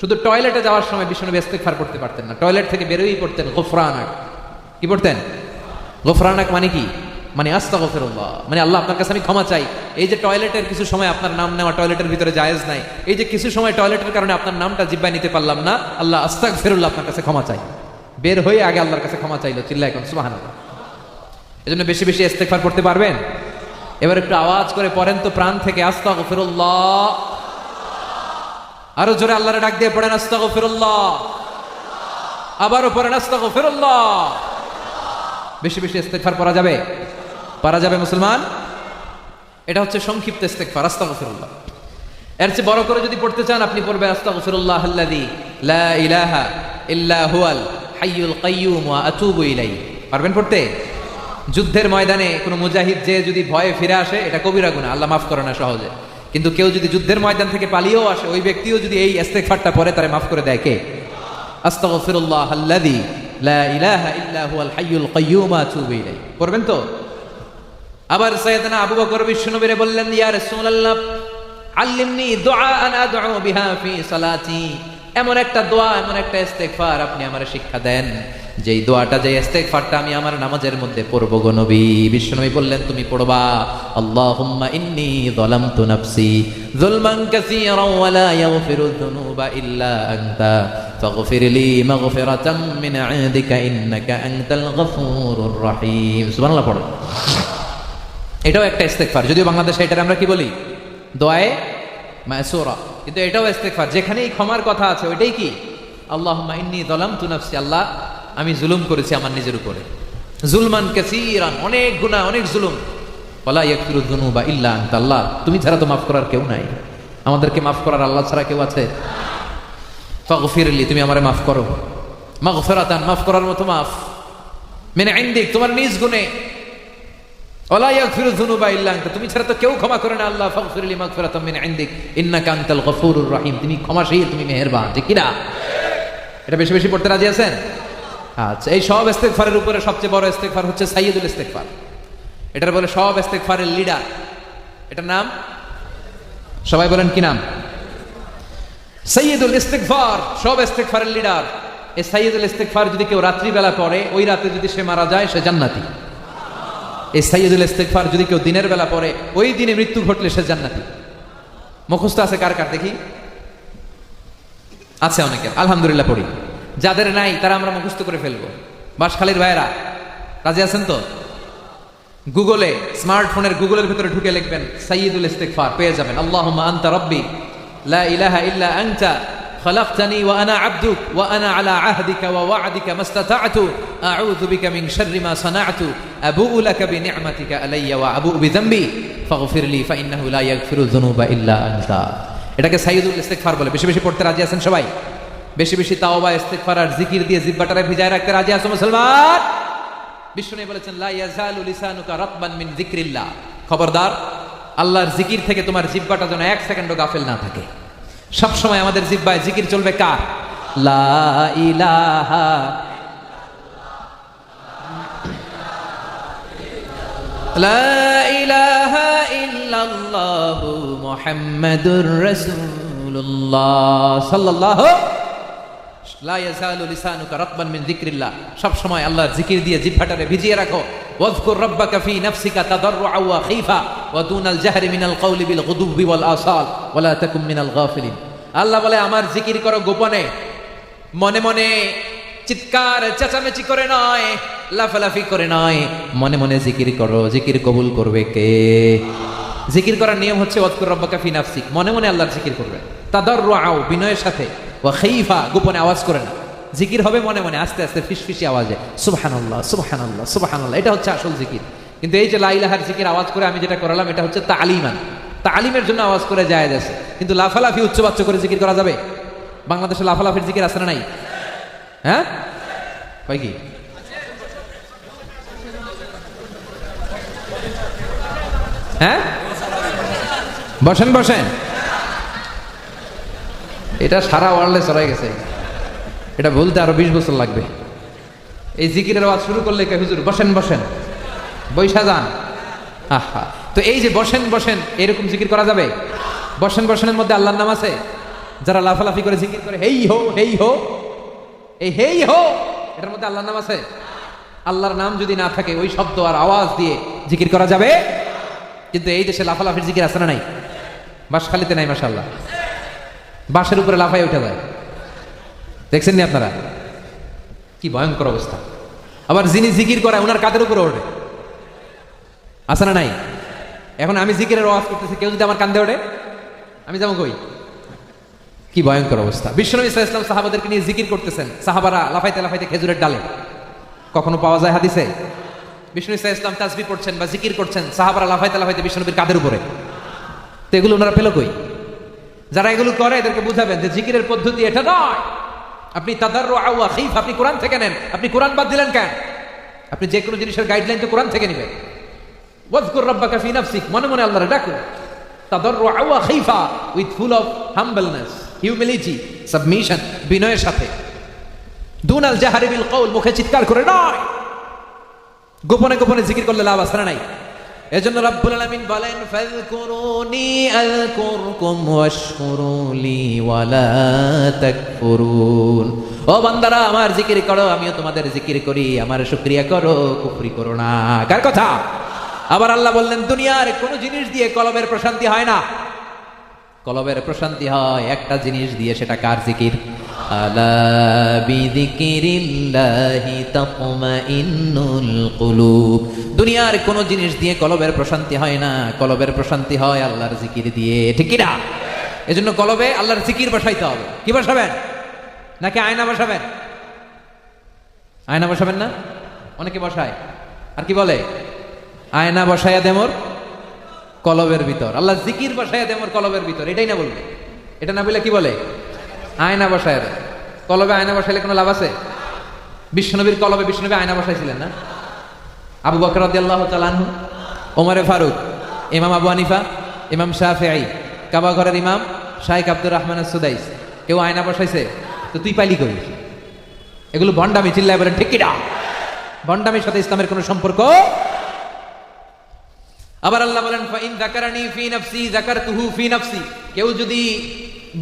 S1: শুধু টয়লেটে যাওয়ার সময় বিশ্বনবী ইস্তেগফার পড়তে পারতেন না, টয়লেট থেকে বেরোই পড়তেন গফরানাক। কি পড়তেন? গফরানাক মানে কি? মানে আস্তাগফিরুল্লাহ, মানে আল্লাহ আপনার কাছে আমি ক্ষমা চাই। এই যে টয়লেটের কিছু সময় আপনার নাম নেওয়া টয়লেটের ভিতরে জায়েজ নাই, এই যে কিছু সময় টয়লেটের কারণে আপনার নামটা জিহ্বায় নিতে পারলাম না, আল্লাহ আস্তাগফিরুল্লাহ, আপনার কাছে ক্ষমা চাই। বের হয়ে আগে আল্লাহর কাছে ক্ষমা চাইলো, চিল্লায় এখন সুবহানাল্লাহ। এজন্য বেশি বেশি ইস্তেগফার পড়তে পারবেন। এবার একটু আওয়াজ করে পড়েন তো প্রাণ থেকে, আস্তাগফিরুল্লাহ। আরো জোরে আল্লাহরে ডাক দিয়ে পড়েন, আস্তাগফিরুল্লাহ। আবারও পড়েন, আস্তাগফিরুল্লাহ। বেশি বেশি ইস্তেগফার পড়া যাবে? পারা যাবে মুসলমান? এটা হচ্ছে সংক্ষিপ্ত ইস্তেগফার, আস্তাগফিরুল্লাহ। এর চেয়ে বড় করে যদি পড়তে চান, আপনি পড়বেন, আস্তাগফিরুল্লাহাল্লাযী লা ইলাহা ইল্লা হুয়াল হাইয়ুল কাইয়্যুম ওয়া আতুবু ইলাইহি। পারবেন পড়তে? যুদ্ধের ময়দানে কোনো মুজাহিদ যে যদি ভয়ে ফিরে আসে, এটা কবিরা গুনাহ, আল্লাহ মাফ করে না সহজে। কিন্তু কেউ যদি যুদ্ধের ময়দান থেকে পালিয়েও আসে, ওই ব্যক্তিও যদি এই ইস্তেগফারটা পড়ে, তারে মাফ করে দেয় কে? আস্তাগফিরুল্লাহাল্লাযী লা ইলাহা ইল্লা হুয়াল হাইয়ুল কাইয়্যুম ওয়া আতুবু ইলাইহি। পড়বেন তো? আবার সাইয়েদনা আবু বকর বিশ্বনবীরে বললেন, ইয়া রাসূলুল্লাহ, আল্লিমনি দুআআন আদউ বিহা ফি সালাতি, এমন একটা দোয়া, এমন একটা ইস্তেগফার আপনি আমারে শিক্ষা দেন, যেই দোয়াটা, যে ইস্তেগফারটা আমি আমার নামাজের মধ্যে পড়ব গো নবী। বিশ্বনবী বললেন, তুমি পড়বা, আল্লাহুম্মা ইন্নী যালামতু নাফসি যুলমান কাসীরান ওয়া লা ইয়াগফিরুয যুনুবা ইল্লা আনতা ফাগফিরলি মাগফিরাতাম মিন ইনদিকা ইন্নাকা আনতাল গফুরুর রহিম। সুবহানাল্লাহ পড়ো। এটাও একটা ইস্তেগফার, যদিও বাংলাদেশে এটার আমরা কি বলি, দোয়ায়ে মাসুরা, কিন্তু এটাও ইস্তেগফার। যেখানেই ক্ষমার কথা আছে ওইটাই কি, আল্লাহুম্মা ইন্নী যালামতু নাফসি, আল্লাহ আমি জুলুম করেছি আমার নিজের উপরে, জুলমান কাসীরান, অনেক গুনাহ অনেক জুলুম, ওয়ালা ইয়াগফিরুয যুনুবা ইল্লা আনতা, আল্লাহ তুমি ছাড়া তো মাফ করার কেউ নাই, আমাদেরকে মাফ করার আল্লাহ ছাড়া কেউ আছে? ফাগফিরলি, তুমি আমারে মাফ করো, মাগফিরাতান, মাফ করার মতো মাফ, মিন ইনদিক, তোমার নিজ গুণে, ওয়ালা ইয়াগফিরুয যুনুবা ইল্লা আনতা, তুমি ছাড়া তো কেউ ক্ষমা করে না, আল্লাহ ফাগফিরলি মাগফিরাতাম মিন ইনদিক ইন্নাকা আনতাল গফুরুর রহিম, তুমি ক্ষমাশীল, তুমি মেহেরবান, ঠিক কি না? এটা বেশি বেশি পড়তে রাজি আছেন? আচ্ছা, এই সব ইস্তেগফারের উপরে সবচেয়ে বড় ইস্তেগফার হচ্ছে সাইয়্যিদুল ইস্তেগফার। এটার বলে সব ইস্তেগফারের লিডার। এটার নাম সবাই বলেন কি নাম? সাইয়্যিদুল ইস্তেগফার, সব ইস্তেগফারের লিডার। এই সাইয়্যিদুল ইস্তেগফার যদি কেউ রাত্রিবেলা পড়ে, ওই রাতে যদি সে মারা যায় সে জান্নাতি। এই সাইয়্যিদুল ইস্তেগফার যদি কেউ দিনের বেলা পড়ে, ওই দিনে মৃত্যু ঘটলে সে জান্নাতি। মুখস্থ আছে কার কার দেখি? আছে অনেকের, আলহামদুলিল্লাহ পড়ি। যাদের নাই তারা আমরা মুখস্থ করে ফেলবো। বাঁশখালীর ভাইয়েরা রাজি আছেন তো? গুগলে, স্মার্টফোনের গুগলের ভিতরে ঢুকে লিখবেন সাইয়্যিদুল ইস্তেগফার, পেয়ে যাবেন। আল্লাহুম্মা আনতা রাব্বি লা ইলাহা ইল্লা আনতা খালাকতানি ওয়া আনা আবদুক ওয়া আনা আলা আহদিকা ওয়া ওয়া'দিকা মাস্তাতা'তু আউযু বিকা মিন শাররি মা সানা'তু আবু'ু লাকা বিনি'মাতিকা আলাইয়া ওয়া আবু'ু বিযামবি ফাগফিরলি ফাইন্নাহু লা ইয়াগফিরুয যুনুবা ইল্লা আনতা। এটাকে সাইয়্যিদুল ইস্তেগফার বলে। বেশি বেশি পড়তে রাজি আছেন সবাই? বেশি বেশি তাওবা, ইস্তেগফার আর জিকির দিয়ে জিহ্বাটারে ভিজায় রাখতে রাজি আছো মুসলমান? বিষ্ণু বলেছেন লা ইয়াজালু লিসানুকা রাতবান মিন যিকরিল্লাহ, খবরদার আল্লাহর জিকির থেকে তোমার জিহ্বাটা যেন এক সেকেন্ডও গাফেল না থাকে। সব সময় আমাদের জিহ্বায় জিকির চলবে কার? লা ইলাহা লা ইলাহা ইল্লাল্লাহু মুহাম্মাদুর রাসূলুল্লাহ সাল্লাল্লাহু লা ইয়াজালু লিসানুকা রাতবান মিন যিকরিল্লাহ। সব সময় আল্লাহর জিকির দিয়ে জিহ্বাটারে ভিজিয়ে রাখো। ওয়াযকুর রাব্বাকা ফি নাফসিকা তাদাররুআ ওয়া খীফা ওয়া দুনাল জাহরি মিনাল কওলি বিল গুদুবি ওয়াল আসাল ওয়া লা তাকুম মিনাল গাফিলিন। আল্লাহ বলে আমার জিকির করো গোপনে, মনে মনে চিৎকার চেঁচামেচি করে নয়, লাফালাফি করে নয়, মনে মনে জিকির করো। জিকির কবুল করবে কে? জিকির করার নিয়ম হচ্ছে ওয়াযকুর রাব্বাকা ফি নাফসিক, মনে মনে আল্লাহর জিকির করবে। তাদাররুআ, বিনয়ের সাথে, ওয়া খীফা, গোপনে আওয়াজ করে না। জিকির হবে মনে মনে, আস্তে আস্তে ফিসফিসি আওয়াজে, সুবহানাল্লাহ সুবহানাল্লাহ সুবহানাল্লাহ, এটা হচ্ছে আসল জিকির। কিন্তু এই যে লা ইলাহার জিকির আওয়াজ করে আমি যেটা করালাম, এটা হচ্ছে তালিমান, তালিমের জন্য আওয়াজ করে জায়েজ আছে। কিন্তু লাফালাফি উচ্চবাচ্য করে জিকির করা যাবে? বাংলাদেশে লাফালাফির জিকির আছে না নাই? হ্যাঁ ভাই, কি হ্যাঁ বসেন বসেন, এটা সারা ওয়ার্ল্ডে ছড়াই গেছে। এটা বলতে আরো 20 বছর লাগবে। এই জিকিরের আওয়াজ শুরু করলে কে হুজুর বসেন বসেন, বৈশা যান। আহা, তো এই যে বসেন বসেন, এরকম জিকির করা যাবে? বসেন বসেনের মধ্যে আল্লাহর নাম আছে? যারা লাফালাফি করে জিকির করে, হেই হো হেই হো, এই হেই হো এটার মধ্যে আল্লাহর নাম আছে? আল্লাহর নাম যদি না থাকে, ওই শব্দ আর আওয়াজ দিয়ে জিকির করা যাবে? কিন্তু এই দেশে লাফালাফির জিকির আছে না নাই? বাঁশখালীতে নাই মাশাআল্লাহ, বাঁশের উপরে লাফাই উঠে যায়। দেখছেন নি আপনারা? কি ভয়ঙ্কর অবস্থা। আবার যিনি জিকির করায় ওনার কাদের উপরে ওঠে, আছে না নাই? এখন আমি জিকিরের আওয়াজ করতেছি, কেউ যদি আমার কান্দে ওঠে, আমি যাবো কই? কি ভয়ঙ্কর অবস্থা। বিশ্বনবী সাল্লাল্লাহু আলাইহি ওয়াসাল্লাম সাহাবাদেরকে নিয়ে জিকির করতেছেন, সাহাবারা লাফাইতে লাফাইতে খেজুরের ডালে। কখনো পাওয়া যায় হাদিসে? বিশ্বনবী সাল্লাল্লাহু আলাইহি ওয়াসাল্লাম তাসবিহ পড়ছেন বা জিকির করছেন, সাহাবারা লাফাইতে লাফাইতে বিশ্বনবীর কাদের উপরে। তো এগুলো ওনারা পেল কই? যারা এগুলো করে এদেরকে বুঝাবেন যে জিকিরের পদ্ধতি এটা নয়। আপনি তাদাররুআ ওয়া খীফা, আপনি কোরআন থেকে নেন। আপনি কোরআন বাদ দিলেন কেন? আপনি যে কোনো জিনিসের গাইডলাইন তো কোরআন থেকে নেবেন। ওয়াযকুর রাব্বাকা ফি নাফসিক, মনে মনে আল্লাহরে ডাকো। তাদাররুআ ওয়া খীফা, with full of humbleness, humility, submission, বিনয়ের সাথে। দুনাল জাহরি বিল কওল, মুখে চিৎকার করে নয়, গোপনে গোপনে জিকির করলে লাভ আছে না নাই? এজন্য রব্বুল আলামিন বলেন, ফাযকুরুনি আযকুরকুম ওয়াশকুরুলি ওয়ালা তাকফুরুন। ও বান্দারা, আমার জিকির করো, আমিও তোমাদের জিকির করি, আমার শুকরিয়া করো, কুফরি করো না। কার কথা? আবার আল্লাহ বললেন, দুনিয়ার কোনো জিনিস দিয়ে কলবের প্রশান্তি হয় না। কলবের প্রশান্তি হয় একটা জিনিস দিয়ে, সেটা কার জিকির? আলা বিযিকিরিল্লাহি তাতমাইন্নুল কুলুব। দুনিয়ার কোন জিনিস দিয়ে কলবের প্রশান্তি হয় না, কলবের প্রশান্তি হয় আল্লাহর জিকির দিয়ে, ঠিক কি না? এজন্য কলবে আল্লাহর জিকির বসাইতে হবে। কি বসাবেন? নাকি আয়না বসাবেন? আয়না বসাবেন না? অনেকে বসায়, আর কি বলে আয়না বসায়া দেমর কলবের ভিতর, আল্লাহ জিকির বসায়া দেমর কলবের ভিতর, এটাই না বলবে? এটা না বলে কি বলে? আয়না বসায় দেয়। কলবে আয়না বসাইলে কোনো লাভ আছে? বিশ্বনবীর কলবে বিশ্বনবী আয়না বসাইছিলেন না? আবু বকর রাদিয়াল্লাহু তাআলা আনহু, ওমরে ফারুক, ইমাম আবু হানিফা, ইমাম শাফিঈ, কাবা ঘরের ইমাম শাইখ আব্দুর রহমান আস-সুদাইস, কেউ আয়না বসাইছে? তো তুই পাইলি কই? এগুলো ভণ্ডামি, চিল্লায় বলেন ঠিক কি না? ভণ্ডামির সাথে ইসলামের কোনো সম্পর্ক। আবার আল্লাহ বলেন ফাইন যাকারানি ফি নাফসি যাকারতুহু ফি নাফসি, কেউ যদি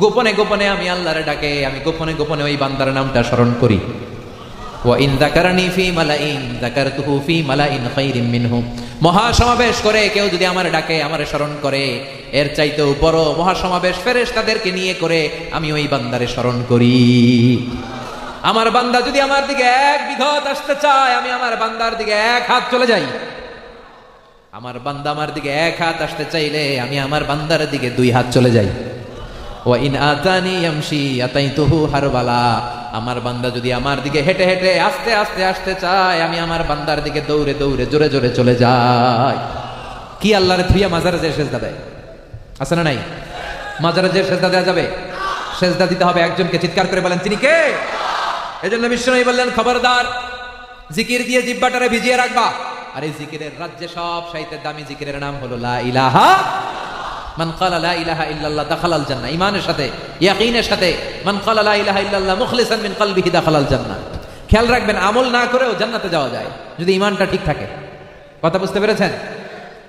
S1: গোপনে গোপনে আমি আল্লাহরে ডাকে, আমি গোপনে গোপনে ওই বান্দার নামটা স্মরণ করি। ওয়া ইন যাকারানি ফি মালাইন যাকারতুহু ফি মালাইন খায়রিন মিনহুম, মহাসমাবেশ করে কেউ যদি আমারে ডাকে, আমারে স্মরণ করে, এর চাইতেও বড় মহাসমাবেশ ফেরেশতাদেরকে নিয়ে করে আমি ওই বান্দারে স্মরণ করি। আমার বান্দা যদি আমার দিকে এক বিঘত আসতে চায়, আমি আমার বান্দার দিকে এক হাত চলে যাই। আমার বান্দা আমার দিকে এক হাত আসতে চাইলে আমি আমার বান্দার দিকে দুই হাত চলে যাই। ওয়া ইন আতানি ইয়ামশি আতাইতুহু হারবালা, আমার বান্দা যদি আমার দিকে হেঁটে হেঁটে আস্তে আস্তে আসতে চায়, আমি আমার বান্দার দিকে দৌড়ে দৌড়ে জোরে জোরে চলে যাই। কি আল্লাহরে থুইয়া মাজারে যে সেজদা দেয় আছে না নাই? মাজারে যে সেজদা দেওয়া যাবে? সেজদা দিতে হবে একজনকে। চিৎকার করে বলেন তিনি কে? এজন্য বিশ্বনবী বললেন খবরদার, জিকির দিয়ে জিহ্বাটারে ভিজিয়ে রাখবা। আর এই জিকিরের রাজ্যে সব চাইতে দামি জিকিরের নাম হলো লা ইলাহা, মান ক্বালা লা ইলাহা ইল্লাল্লাহ দাখালাল জান্নাহ, ঈমানের সাথে ইয়াকিনের সাথে মান ক্বালা লা ইলাহা ইল্লাল্লাহ মুখলিসান মিন কলবিহি দাখালাল জান্নাহ। খেয়াল রাখবেন, আমল না করেও জান্নাতে যাওয়া যায় যদি ঈমানটা ঠিক থাকে। কথা বুঝতে পেরেছেন?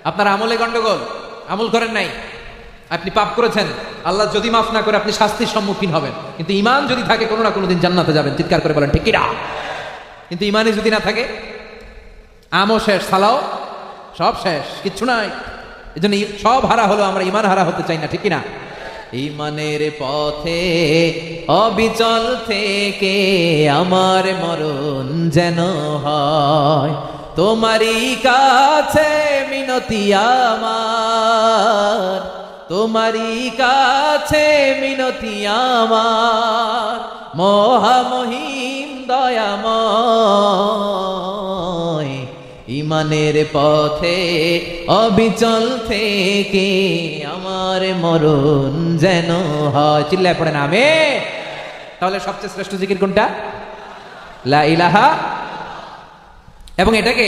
S1: আপনার আমলে গন্ডগোল, আমল করেন নাই, আপনি পাপ করেছেন, আল্লাহ যদি মাফ না করে আপনি শাস্তির সম্মুখীন হবেন, কিন্তু ঈমান যদি থাকে কোনো না কোনো দিন জান্নাতে যাবেন। চিৎকার করে বলেন ঠিক কি না? কিন্তু ঈমানই যদি না থাকে, আমও শেষ, সালাও সব শেষ, কিচ্ছু নাই। এজন্য সব হারা হলো, আমরা ঈমান হারা হতে চাই না, ঠিক কি না? ঈমানের পথে অবিচল থেকে আমার মরণ যেন হয়, তোমারই কাছে মিনতি আমার, তোমারই কাছে মিনতি আমার, মহামহিম দয়াময়। ঈমানের পথে অবিচল থেকে আমার মরণ যেন হয়। চিল্লায় পড়েন আমিন। তাহলে সবচেয়ে শ্রেষ্ঠ জিকির কোনটা? লা ইলাহা। এবং এটাকে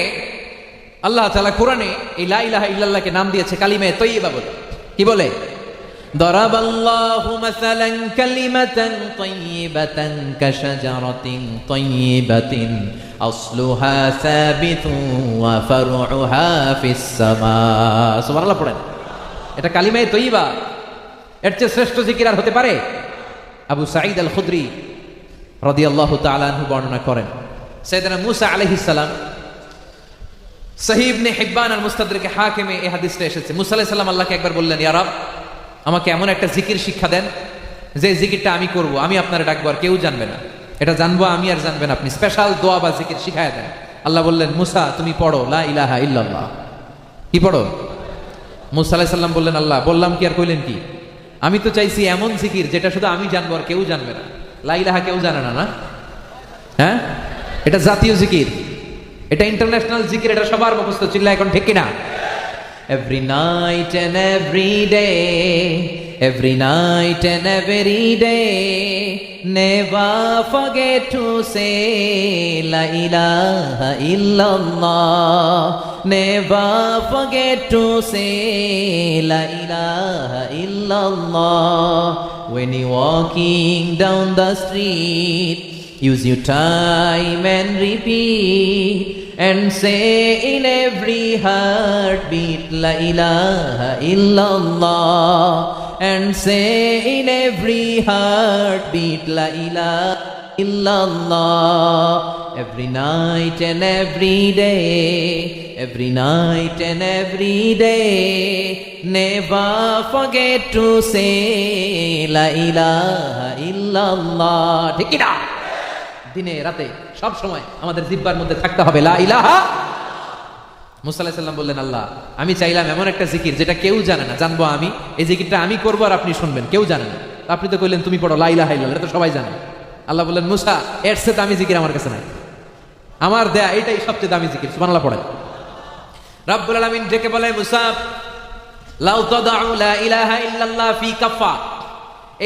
S1: আল্লাহ তাআলা কোরআনে এই লা ইলাহা ইল্লাল্লাহকে নাম দিয়েছে কালিমে তয়্যিবা বলে। কি বলে? দরাবাল্লাহু মাসালান কালিমাতান তয়্যিবাতান কাশাজারাতিন তয়্যিবাতিন আসলুহা সাবিতুন ওয়া ফারউহা ফিস সামা। সুবহানাল্লাহ পড়েন। এটা কালিমে তয়্যিবা, এর চেয়ে শ্রেষ্ঠ জিকির আর হতে পারে? আবু সাঈদ আল খুদরি রাদিয়াল্লাহু তাআলা আনহু বর্ণনা করেন, সাইয়েদনা মূসা আলাইহিস সালাম, সহিহ ইবনে হিব্বান আল মুস্তাদরিকে হাকিমে এই হাদিসটা এসেছে। মূসা আলাইহিস সালাম আল্লাহকে একবার বললেন, ইয়া রব, আমাকে এমন একটা জিকির শিক্ষা দেন যে জিকিরটা আমি করব, আমি আপনারে ডাকবো আর কেউ জানবে না, এটা জানবো আমি আর জানবেন আপনি, স্পেশাল দোয়া বা জিকির শিখায় দেন। আল্লাহ বললেন, মূসা তুমি পড়ো লা ইলাহা ইল্লাল্লাহ। কি পড়ো? মূসা আলাইহিস সালাম বললেন, আল্লাহ বললাম কি আর কইলেন কি? আমি তো চাইছি এমন জিকির যেটা শুধু আমি জানবো আর কেউ জানবে না। লা ইলাহা কেউ জানে না, না? হ্যাঁ, এটা জাতীয় জিকির, এটা ইন্টারন্যাশনাল জিকির, এটা সবার মুখস্থ। চিল্লা এখন ঠিক কিনা? Every night and every day, every night and every day, never forget to say La ilaha illallah. Never forget to say La ilaha illallah. When you're walking down the street, use your time and repeat, and say in every heartbeat La ilaha illallah, and say in every heartbeat La ilaha illallah. Every night and every day, every night and every day, never forget to say la ilaha illallah. ঠিক কি না? দিনে রাতে সব সময় আমাদের জিহ্বার মধ্যে থাকতে হবে লা ইলাহা। মুসা আলাইহিস সালাম বললেন, আল্লাহ আমি চাইলাম এমন একটা জিকির যেটা কেউ জানে না, জানবো আমি, এই জিকিরটা আমি করবো আর আপনি শুনবেন, কেউ জানে না। আপনি তো কইলেন তুমি পড়ো লা ইলাহা ইল্লাল্লাহ, এটা তো সবাই জানে। আল্লাহ বললেন, মুসা এর চেয়ে দামি জিকির আমার কাছে নাই, আমার দেয়া এটাই সবচেয়ে দামি জিকির। সুবহানাল্লাহ পড়েন। রব্বুল আলামিন ডেকে বলে, মুসা লাউ তাদাউ লা ইলাহা ইল্লাল্লাহ ফি কাফা,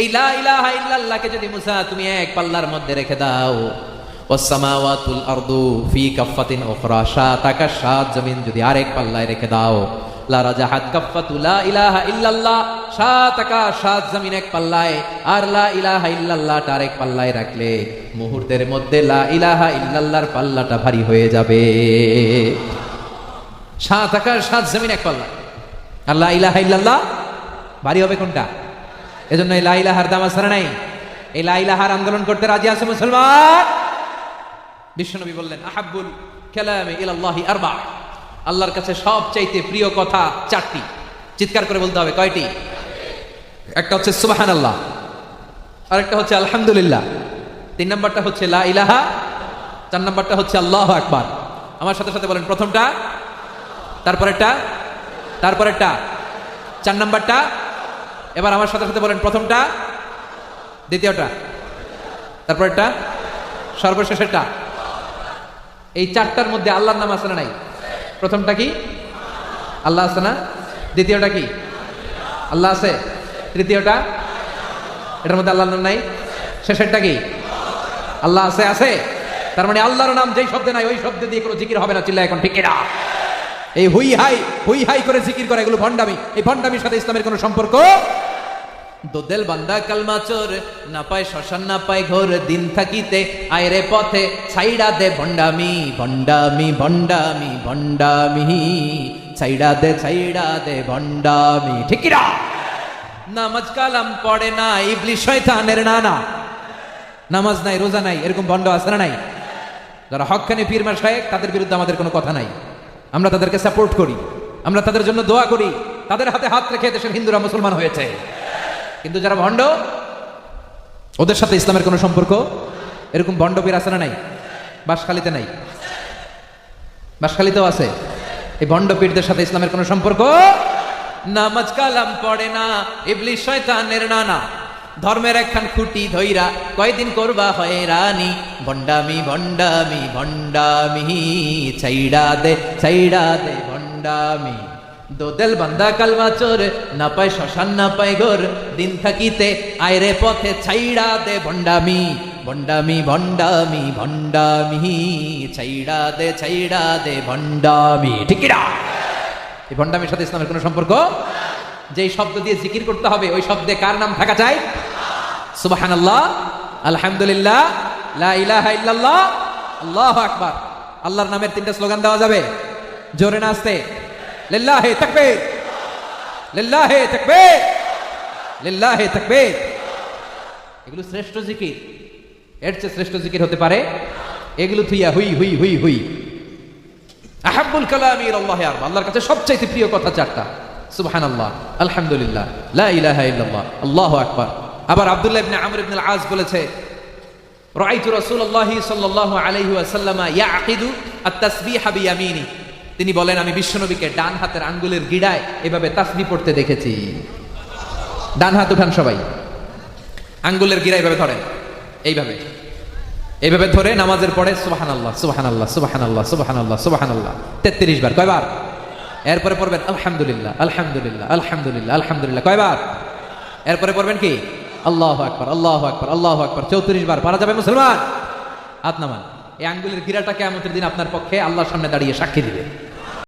S1: এই লা ইলাহা ইল্লাল্লাহকে যদি মুসা তুমি এক পাল্লার মধ্যে রেখে দাও, ওয়াস সামাওয়াতুল আরদু ফি কাফাতিন উখরা, সাত আকাশ সাত জমিন যদি আরেক পাল্লায় রেখে দাও, লা রাজাহাত কাফাতু লা ইলাহা ইল্লাল্লাহ, সাত আকাশ সাত জমিন এক পাল্লায় আর লা ইলাহা ইল্লাল্লাহ আরেক পাল্লায় রাখলে মুহূর্তের মধ্যে লা ইলাহা ইল্লাল্লাহর পাল্লাটা ভারী হয়ে যাবে। সাত আকাশ সাত জমিন এক পাল্লা আর লা ইলাহা ইল্লাল্লাহ ভারী হবে কোনটা? এজন্য এই লা ইলাহার দাম আসরে নাই। এই লা ইলাহার আন্দোলন করতে রাজি আছে মুসলমান? বিশ্বনবী বললেন, আহাব্বুল কালামি ইলাল্লাহি আরবা, আল্লাহর কাছে সবচাইতে প্রিয় কথা চারটি। চিৎকার করে বলতে হবে, কয়টি? একটা হচ্ছে সুবহানাল্লাহ, আরেকটা হচ্ছে আলহামদুলিল্লাহ, তিন নাম্বারটা হচ্ছে লা ইলাহা, চার নাম্বারটা হচ্ছে আল্লাহু আকবার। আমার সাথে সাথে বলেন, প্রথমটা, তারপরেরটা, তারপরেরটা, চার নাম্বারটা। এবার আমার সাথে সাথে বলেন, প্রথমটা, দ্বিতীয়টা, তারপরেরটা, সর্বশেষেরটা। এই চারটার মধ্যে আল্লাহর নাম আছে না নাই? প্রথমটা কি? আল্লাহ আছে না? দ্বিতীয়টা কি? আল্লাহ আছে। তৃতীয়টা, এটার মধ্যে আল্লাহর নাম নাই। শেষেরটা কি? আল্লাহ আছে। আছে, তার মানে আল্লাহর নাম যেই শব্দে নাই ওই শব্দ দিয়ে কোনো জিকির হবে না। চিল্লা এখন ঠিক কিনা? এই হুই হাই করে জিকির করে এগুলো ভণ্ডামি। এই ভণ্ডামির সাথে ইসলামের কোনো সম্পর্ক। দোদেল বান্দা কালমা চোর, না পায় শ্মশান না পায় ঘোর, দিন থাকিতে আয়রে পথে ছাইড়া দে ভণ্ডামি, ভণ্ডামি ভণ্ডামি ভণ্ডামি, ছাইড়া দে ভণ্ডামি। ঠিক কিনা? নামাজ কালাম পড়ে না ইবলিস শয়তানের নানা, নামাজ নাই রোজা নাই এরকম ভণ্ড আছে না নাই? যারা হক্কানি পীর মাশায়েখ তাদের বিরুদ্ধে আমাদের কোনো কথা নাই, আমরা তাদেরকে সাপোর্ট করি, আমরা তাদের জন্য দোয়া করি, তাদের হাতে হাত রেখে দেশের হিন্দুরা মুসলমান হয়েছে। কিন্তু যারা ভণ্ড, ওদের সাথে ইসলামের কোনো সম্পর্ক। এরকম ভণ্ড পীর আছে না নাই? বাঁশখালীতে নাই? বাঁশখালীতেও আছে। এই ভণ্ড পীরদের সাথে ইসলামের কোনো সম্পর্ক। নামাজ কালাম পড়ে না ইবলিস শয়তানের নানা, ধর্মের একখান খুঁটি ধইরা কয়দিন করবা হয়রানি, ভণ্ডামি ভণ্ডামি ভণ্ডামি, ছাইড়া দে ভণ্ডামি। দোদেল বান্দা কালমা চোর, না পায় শ্মশান না পায় ঘোর, দিন থাকিতে আয়রে পথে ছাইড়া দে ভণ্ডামি, ভণ্ডামি ভণ্ডামি ভণ্ডামি, ছাইড়া দে ভণ্ডামি। ঠিক কিনা? এই ভণ্ডামির সাথে ইসলামের কোনো সম্পর্ক। যেই শব্দ দিয়ে জিকির করতে হবে ওই শব্দে কার নাম থাকা চাই? সুবহানাল্লাহ, আলহামদুলিল্লাহ, লা ইলাহা ইল্লাল্লাহ, আল্লাহু আকবার। আল্লাহর নামের তিনটা স্লোগান দেওয়া যাবে, জোরে না আসতে? লিল্লাহি তাকবীর, লিল্লাহি তাকবীর, লিল্লাহি তাকবীর। এগুলো শ্রেষ্ঠ জিকির। এর চেয়ে শ্রেষ্ঠ জিকির হতে পারে? এগুলো থুইয়া হুই হুই হুই হুই। আহাব্বুল কালামি ইলাল্লাহি আরবা, আল্লাহর কাছে সবচাইতে প্রিয় কথা চারটা, সুবহানাল্লাহ, আলহামদুলিল্লাহ, লা ইলাহা ইল্লাল্লাহ, আল্লাহু আকবার। আবার আব্দুল্লাহ ইবনে আমর ইবনে আল-আস বলেছে, রাআইতু রাসূলুল্লাহি সাল্লাল্লাহু আলাইহি ওয়াসাল্লাম ইয়াকিদু আত-তাসবিহা বিয়ামিনি, তিনি বলেন আমি বিশ্বনবীকে ডান হাতের আঙ্গুলের গিড়ায় এভাবে তাসবিহ পড়তে দেখেছি। ডান হাত উঠান সবাই, আঙ্গুলের গিড়ায় এভাবে ধরেন, এইভাবে ধরে নামাজের পরে সুবহানাল্লাহ সুবহানাল্লাহ সুবহানাল্লাহ সুবহানাল্লাহ সুবহানাল্লাহ 33 বার। কয়বার? এরপরে পড়বেন আলহামদুলিল্লাহ আলহামদুলিল্লাহ আলহামদুলিল্লাহ আলহামদুলিল্লাহ। কয়বার? এরপরে পড়বেন কি? আল্লাহু আকবার আল্লাহু আকবার আল্লাহু আকবার 34 বার। পারা যাবে মুসলমান? হাত নামান। এই আঙ্গুলের গিরাটা কিয়ামতের দিন আপনার পক্ষে আল্লাহর সামনে দাঁড়িয়ে সাক্ষী দিবে।